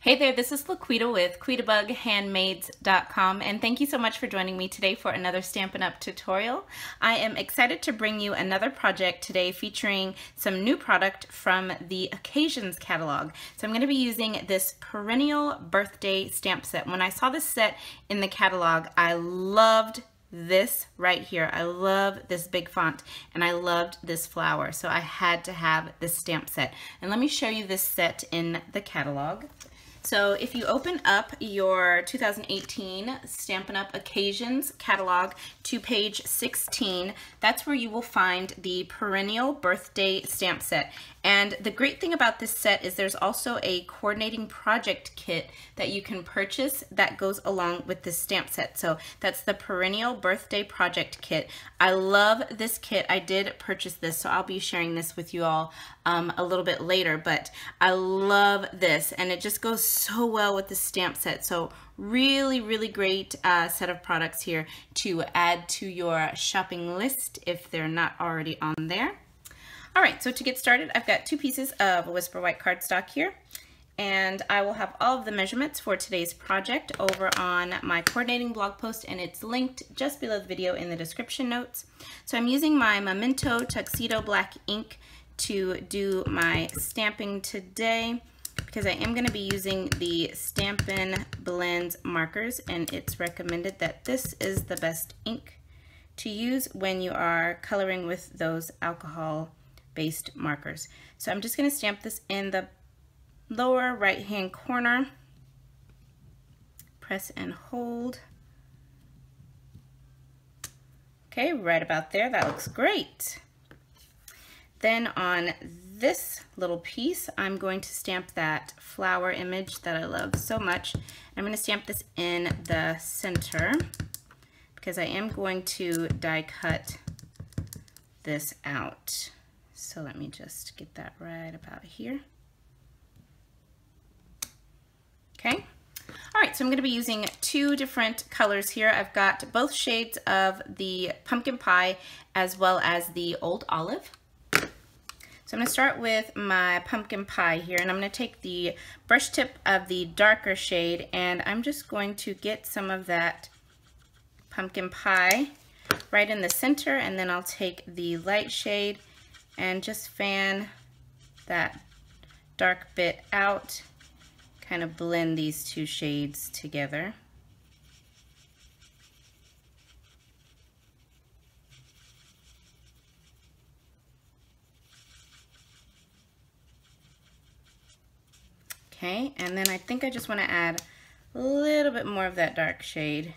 Hey there, this is LaQuita with QuitaBugHandmaids.com, and thank you so much for joining me today for another Stampin' Up! Tutorial. I am excited to bring you another project today featuring some new product from the Occasions catalog. So I'm going to be using this Perennial birthday stamp set. When I saw this set in the catalog, I loved this right here. I love this big font and I loved this flower, so I had to have this stamp set. And let me show you this set in the catalog. So if you open up your 2018 Stampin' Up! Occasions catalog to page 16, that's where you will find the Perennial birthday stamp set. And the great thing about this set is there's also a coordinating project kit that you can purchase that goes along with this stamp set. So that's the Perennial birthday project kit. I love this kit. I did purchase this, so I'll be sharing this with you all a little bit later, but I love this and it just goes so well with the stamp set. So really great set of products here to add to your shopping list if they're not already on there. All right, so to get started, I've got 2 pieces of Whisper White cardstock here, and I will have all of the measurements for today's project over on my coordinating blog post, and it's linked just below the video in the description notes. So I'm using my Memento Tuxedo Black ink to do my stamping today because I am going to be using the Stampin' Blends markers, and it's recommended that this is the best ink to use when you are coloring with those alcohol-based markers. So I'm just going to stamp this in the lower right-hand corner. Press and hold. Okay, right about there. That looks great. Then on this little piece, I'm going to stamp that flower image that I love so much. I'm going to stamp this in the center because I am going to die cut this out. So let me just get that right about here. Okay. All right, so I'm going to be using 2 different colors here. I've got both shades of the pumpkin pie as well as the old olive. So I'm going to start with my pumpkin pie here, and I'm going to take the brush tip of the darker shade, and I'm just going to get some of that pumpkin pie right in the center, and then I'll take the light shade and just fan that dark bit out, kind of blend these 2 shades together. Okay, and then I think I just want to add a little bit more of that dark shade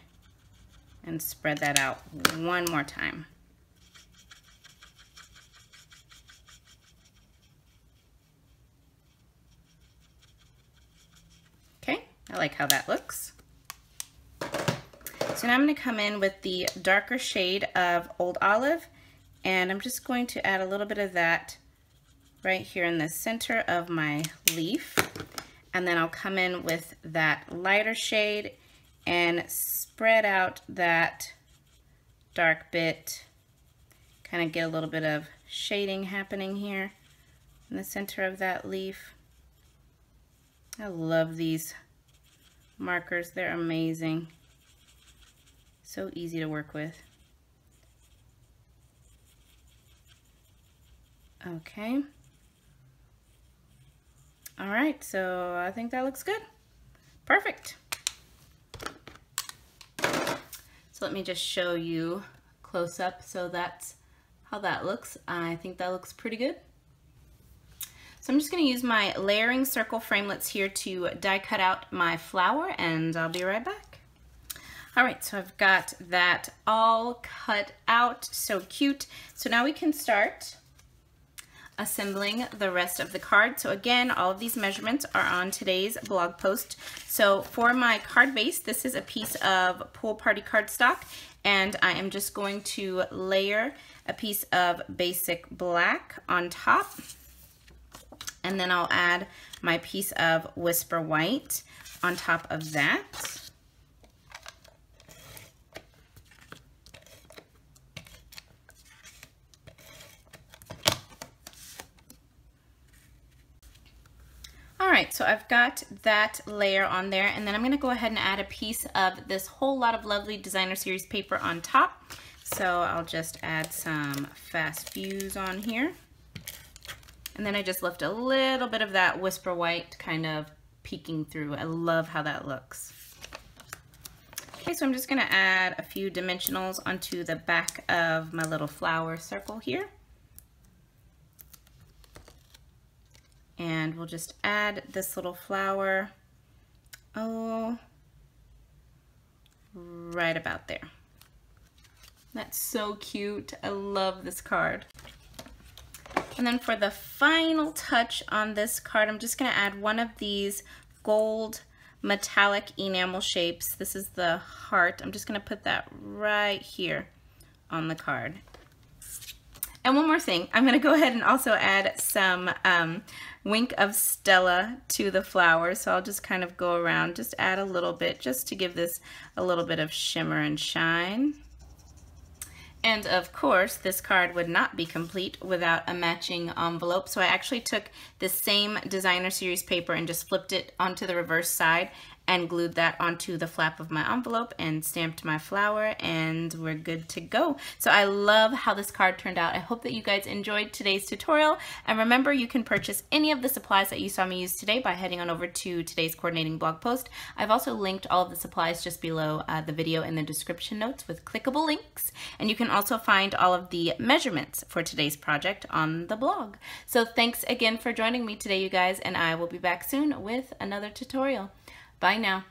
and spread that out one more time. Okay, I like how that looks. So now I'm going to come in with the darker shade of Old Olive, and I'm just going to add a little bit of that right here in the center of my leaf. And then I'll come in with that lighter shade and spread out that dark bit, kind of get a little bit of shading happening here in the center of that leaf. I love these markers, they're amazing. So easy to work with. Okay. All right, so I think that looks good. Perfect. So let me just show you close up. So that's how that looks. I think that looks pretty good. So I'm just going to use my layering circle framelits here to die cut out my flower, and I'll be right back. All right, so I've got that all cut out, so cute. So now we can start assembling the rest of the card. So again, all of these measurements are on today's blog post. So for my card base, this is a piece of Pool Party cardstock, and I am just going to layer a piece of basic black on top, and then I'll add my piece of Whisper White on top of that. Alright, so I've got that layer on there, and then I'm going to go ahead and add a piece of this whole lot of lovely designer series paper on top. So I'll just add some fast fuse on here. And then I just left a little bit of that whisper white kind of peeking through. I love how that looks. Okay, so I'm just going to add a few dimensionals onto the back of my little flower circle here. And we'll just add this little flower, right about there. That's so cute. I love this card. And then for the final touch on this card, I'm just going to add one of these gold metallic enamel shapes. This is the heart. I'm just going to put that right here on the card. And one more thing, I'm going to go ahead and also add some Wink of Stella to the flower. So I'll just kind of go around, just add a little bit, just to give this a little bit of shimmer and shine. And of course, this card would not be complete without a matching envelope. So I actually took the same designer series paper and just flipped it onto the reverse side and glued that onto the flap of my envelope and stamped my flower, and we're good to go. So I love how this card turned out. I hope that you guys enjoyed today's tutorial, and remember, you can purchase any of the supplies that you saw me use today by heading on over to today's coordinating blog post. I've also linked all of the supplies just below the video in the description notes with clickable links, and you can also find all of the measurements for today's project on the blog. So thanks again for joining me today, you guys, and I will be back soon with another tutorial. Bye now.